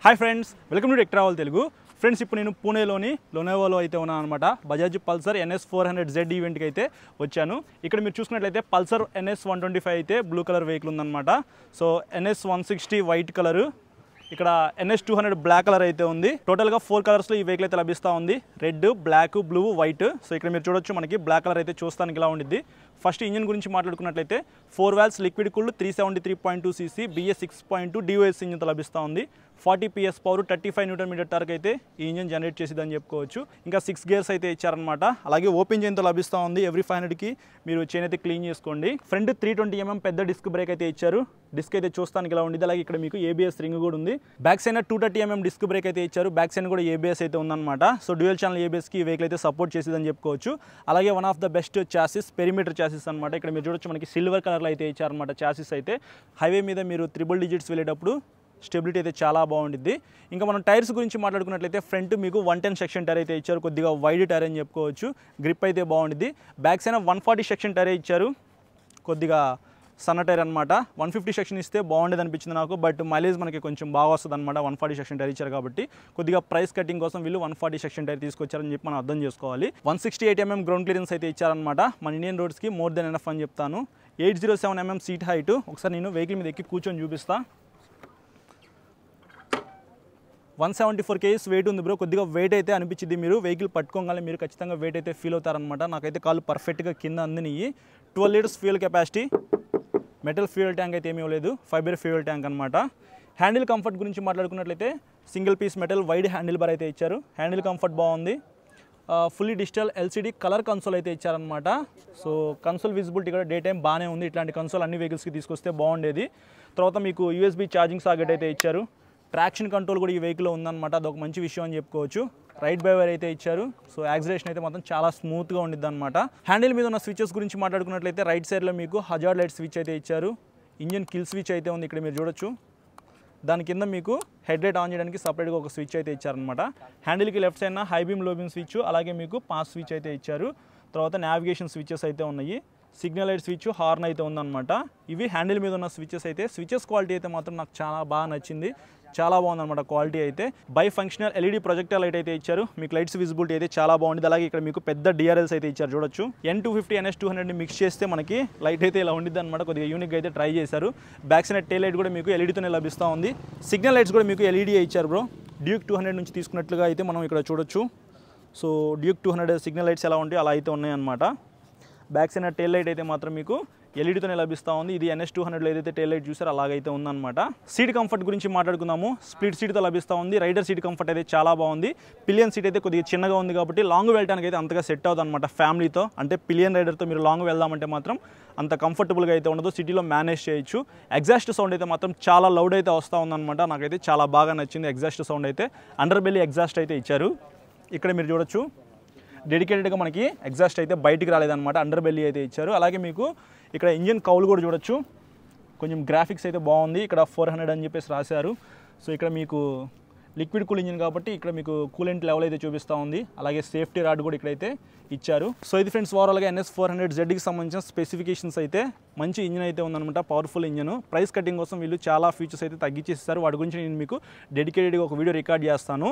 Hi friends, welcome to tech travel Telugu. Friends, ఇప్పుడు నేను పూణేలోని లోనేవాలో అయితే ఉన్నాను అనమాట. బజాజ్ పల్సర్ NS 400Z ఈవెంట్కి అయితే వచ్చాను. ఇక్కడ మీరు చూసుకున్నట్లయితే పల్సర్ NS 125 అయితే బ్లూ కలర్ వెహికల్ ఉందన్నమాట. సో NS 160 వైట్ కలరు, ఇక్కడ NS 200 బ్లాక్ కలర్ అయితే ఉంది. టోటల్గా 4 కలర్స్లో ఈ వెహికల్ అయితే లభిస్తూ ఉంది. Red, black, blue, white. So ఇక్కడ మీరు చూడొచ్చు, మనకి బ్లాక్ కలర్ అయితే చూస్తానికి ఇలా ఉండిద్ది. ఫస్ట్ ఇంజిన్ గురించి మాట్లాడుకున్నట్లయితే 4 valves liquid cooled 373.2 cc BS 6.2 DOS ఇంజిన్తో లభిస్తూ ఉంది. 40 PS పవర్, 35 Nm టార్క్ అయితే ఈ ఇంజిన్ జనరేట్ చేసిదని చెప్పుకోవచ్చు. ఇంకా 6 గేర్స్ అయితే ఇచ్చారనమాట. అలాగే ఓపెన్ చైన్తో లభిస్తూ ఉంది. ఎవ్రీ 500కి మీరు చైన్ అయితే క్లీన్ చేసుకోండి. ఫ్రంట్ 320mm పెద్ద డిస్క్ బ్రేక్ అయితే ఇచ్చారు. డిస్క్ అయితే చూస్తానికి ఇలా ఉండిద్ది. అలాగే ఇక్కడ మీకు ABS రింగ్ కూడా ఉంది. Back side 230mm disc brake అయితే ఇచ్చారు. బ్యాక్ సైడ్ కూడా ABS అయితే ఉందన్నమాట. సో డ్యూయల్ ఛానల్ ABSకి ఈ వెహికల్ అయితే సపోర్ట్ చేసేదని చెప్పుకోవచ్చు. అలాగే one of the best chassis, perimeter chassis అనమాట. ఇక్కడ మీరు చూడొచ్చు, మనకి సిల్వర్ కలర్లో అయితే ఇచ్చారనమాట చాసిస్ అయితే. హైవే మీద మీరు 3 digits వెళ్ళేటప్పుడు స్టెబిలిటీ అయితే చాలా బాగుంటుంది. ఇంకా మనం టైర్స్ గురించి మాట్లాడుకున్నట్లయితే ఫ్రంట్ మీకు 110 సెక్షన్ టైర్ అయితే ఇచ్చారు. కొద్దిగా వైడ్ టైర్ అని చెప్పుకోవచ్చు. గ్రిప్ అయితే బాగుంటుంది. బ్యాక్ సైడ్ 140 సెక్షన్ టైర్ ఇచ్చారు. కొద్దిగా సన్న టైర్ అనమాట. 150 సెక్షన్ ఇస్తే బాగుండేది అనిపించింది నాకు. బట్ మైలేజ్ మనకి కొంచెం బాగా వస్తుంది అనమాట. 140 సెక్షన్ టైర్ ఇచ్చారు కాబట్టి కొద్దిగా ప్రైస్ కటింగ్ కోసం వీళ్ళు 140 సెక్షన్ టైర్ తీసుకొచ్చారని చెప్పి మనం అర్థం చేసుకోవాలి. 168mm గ్రౌండ్ క్లియరెన్స్ అయితే ఇచ్చారనమాట. మన ఇండియన్ రోడ్స్కి మోర్ దెన్ ఎనఫ్ అని చెప్తాను. 807mm seat height. ఒకసారి నేను వెహికల్ మీద ఎక్కి కూర్చొని చూపిస్తా. 174 kgs వెయిట్ ఉంది బ్రో. కొద్దిగా వెయిట్ అయితే అనిపించింది. మీరు వెహికల్ పట్టుకోగానే మీరు ఖచ్చితంగా వెయిట్ అయితే ఫీల్ అవుతారనమాట. నాకైతే కాళ్ళు పర్ఫెక్ట్గా కింద అందినాయి. 12 liters fuel capacity. Metal fuel tank అయితే ఏమీ లేదు, ఫైబర్ ఫ్యూయల్ ట్యాంక్ అనమాట. హ్యాండిల్ కంఫర్ట్ గురించి మాట్లాడుకున్నట్లయితే single piece metal wide handle bar అయితే ఇచ్చారు. హ్యాండిల్ కంఫర్ట్ బాగుంది. Fully digital LCD colour console అయితే ఇచ్చారనమాట. సో కన్సోల్ విజిబిలిటీ కూడా డే టైం బాగానే ఉంది. ఇట్లాంటి కన్సోల్ అన్ని వెహికల్స్కి తీసుకొస్తే బాగుండేది. తర్వాత మీకు USB ఛార్జింగ్ సాకెట్ అయితే ఇచ్చారు. ట్రాక్షన్ కంట్రోల్ కూడా ఈ వెహికల్లో ఉందన్నమాట. అదొక మంచి విషయం అని చెప్పుకోవచ్చు. రైట్ బై వైర్ అయితే ఇచ్చారు. సో యాక్సిలరేషన్ అయితే మాత్రం చాలా స్మూత్గా ఉండిద్ది అనమాట. హ్యాండిల్ మీద ఉన్న స్విచెస్ గురించి మాట్లాడుకున్నట్లయితే రైట్ సైడ్లో మీకు హజార్డ్ లైట్ స్విచ్ అయితే ఇచ్చారు. ఇంజిన్ కిల్ స్విచ్ అయితే ఉంది, ఇక్కడ మీరు చూడొచ్చు. దాని కింద మీకు హెడ్ లైట్ ఆన్ చేయడానికి సపరేట్గా ఒక స్విచ్ అయితే ఇచ్చారనమాట. హ్యాండిల్కి లెఫ్ట్ సైడ్న high beam low beam switch, అలాగే మీకు పాస్ స్విచ్ అయితే ఇచ్చారు. తర్వాత నావిగేషన్ స్విచెస్ అయితే ఉన్నాయి. సిగ్నల్ లైట్ స్విచ్, హార్న్ అయితే ఉందన్నమాట. ఇవి హ్యాండిల్ మీద ఉన్న స్విచెస్ అయితే. స్విచెస్ క్వాలిటీ అయితే మాత్రం నాకు చాలా బాగా నచ్చింది. చాలా బాగుందన్నమాట క్వాలిటీ అయితే. By functional LED projector light అయితే ఇచ్చారు. మీకు లైట్స్ విజిబిలిటీ అయితే చాలా బాగుంది. అలాగే ఇక్కడ మీకు పెద్ద DRLs అయితే ఇచ్చారు, చూడొచ్చు. N250 NS 200 మిక్స్ చేస్తే మనకి లైట్ అయితే ఇలా ఉండిద్ది అనమాట. కొద్దిగా యూనిక్ అయితే ట్రై చేశారు. బ్యాక్ సైడ్ టైల్ లైట్ కూడా మీకు LEDతోనే లభిస్తూ ఉంది. సిగ్నల్ లైట్స్ కూడా మీకు LED ఇచ్చారు బ్రో. డ్యూక్ 200 నుంచి తీసుకున్నట్లుగా అయితే మనం ఇక్కడ చూడొచ్చు. సో డ్యూక్ 200 సిగ్నల్ లైట్స్ ఎలా ఉంటాయి అలా అయితే ఉన్నాయన్నమాట. బ్యాక్ సైడ్ టైల్ లైట్ అయితే మాత్రం మీకు LEDతోనే లభిస్తూ ఉంది. ఇది NS 200లో ఏదైతే టైల్ లైట్ చూసారో అలాగైతే ఉందన్నమాట. సీట్ కంఫర్ట్ గురించి మాట్లాడుకుందాము. స్ప్లిట్ సీట్తో లభిస్తూ ఉంది. రైడర్ సీట్ కంఫర్ట్ అయితే చాలా బాగుంది. పిలియన్ సీట్ అయితే కొద్దిగా చిన్నగా ఉంది కాబట్టి లాంగ్ వెళ్ళడానికి అయితే అంతగా సెట్ అవుతుంది అనమాట ఫ్యామిలీతో. అంటే పిలియన్ రైడర్తో మీరు లాంగ్ వెళ్దామంటే మాత్రం అంత కంఫర్టబుల్గా అయితే ఉండదు. సిటీలో మేనేజ్ చేయొచ్చు. ఎగ్జాస్ట్ సౌండ్ అయితే మాత్రం చాలా లౌడ్ అయితే వస్తూ ఉందన్నమాట. నాకైతే చాలా బాగా నచ్చింది ఎగ్జాస్ట్ సౌండ్ అయితే. అండర్ బెల్లీ ఎగ్జాస్ట్ అయితే ఇచ్చారు. ఇక్కడ మీరు చూడొచ్చు, డెడికేటెడ్గా మనకి ఎగ్జాస్ట్ అయితే బయటికి రాలేదన్నమాట. అండర్ బెల్లీ అయితే ఇచ్చారు. అలాగే మీకు ఇక్కడ ఇంజిన్ కౌలు కూడా చూడొచ్చు. కొంచెం గ్రాఫిక్స్ అయితే బాగుంది. ఇక్కడ 400 అని చెప్పేసి రాశారు. సో ఇక్కడ మీకు లిక్విడ్ కూల్ ఇంజిన్ కాబట్టి ఇక్కడ మీకు కూలెంట్ లెవెల్ అయితే చూపిస్తూ ఉంది. అలాగే సేఫ్టీ రాడ్ కూడా ఇక్కడైతే ఇచ్చారు. సో ఇది ఫ్రెండ్స్ ఓవరాల్గా NS 400Zకి సంబంధించిన స్పెసిఫికేషన్స్ అయితే. మంచి ఇంజిన్ అయితే ఉందన్నమాట, పవర్ఫుల్ ఇంజిన్. ప్రైస్ కటింగ్ కోసం వీళ్ళు చాలా ఫీచర్స్ అయితే తగ్గించేస్తారు. వాటి గురించి నేను మీకు డెడికేటెడ్గా ఒక వీడియో రికార్డ్ చేస్తాను.